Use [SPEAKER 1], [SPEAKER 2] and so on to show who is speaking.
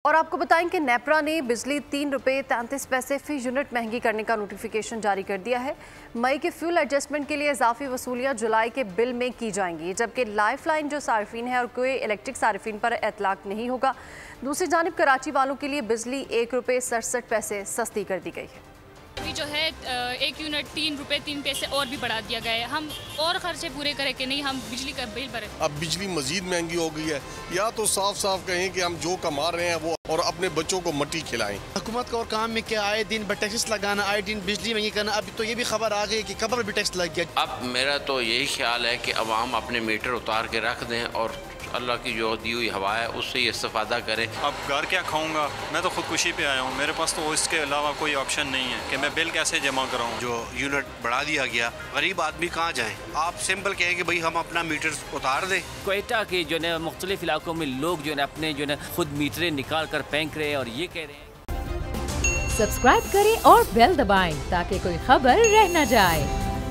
[SPEAKER 1] और आपको बताएं कि नेपरा ने बिजली 3 रुपये 33 पैसे फी यूनिट महंगी करने का नोटिफिकेशन जारी कर दिया है। मई के फ्यूल एडजस्टमेंट के लिए इजाफी वसूलियां जुलाई के बिल में की जाएंगी, जबकि लाइफ लाइन जो सार्फिन है और कोई इलेक्ट्रिक सार्फिन पर इतलाक नहीं होगा। दूसरी जानिब कराची वालों के लिए बिजली 1 रुपये 67 पैसे सस्ती कर दी गई है।
[SPEAKER 2] अभी जो है 1 यूनिट 3 रुपये 3 पैसे और भी बढ़ा दिया गया है। हम और खर्चे पूरे करें कि नहीं, हम बिजली का बिल भरें।
[SPEAKER 3] अब बिजली मजीद महंगी हो गई है, या तो साफ साफ कहें कि हम जो कमा रहे हैं वो और अपने बच्चों को मट्टी खिलाएं।
[SPEAKER 4] हुकूमत का और काम में क्या, आए दिन टैक्स लगाना, आए दिन बिजली महंगी करना। अभी तो ये भी खबर आ गई कि कब्र भी टैक्स लग गया।
[SPEAKER 5] अब मेरा तो यही ख्याल है कि अवाम अपने मीटर उतार के रख दें और अल्लाह की जो दी हुई हवा है उससे ये इस्तेफादा करें।
[SPEAKER 6] अब घर क्या खाऊंगा, मैं तो खुदकुशी पे आया हूँ। मेरे पास तो इसके अलावा कोई ऑप्शन नहीं है कि मैं बिल कैसे जमा कराऊँ।
[SPEAKER 7] जो यूनिट बढ़ा दिया गया, गरीब आदमी कहाँ जाए। आप सिंपल कहें कि भाई हम अपना मीटर उतार दें।
[SPEAKER 8] क्वेटा के जो है मुख्तलिफ इलाकों में लोग जो है अपने जो है खुद मीटरें निकाल कर फेंक रहे हैं और ये कह रहे हैं।
[SPEAKER 9] सब्सक्राइब करें और बेल दबाएं ताकि कोई खबर रह न जाए।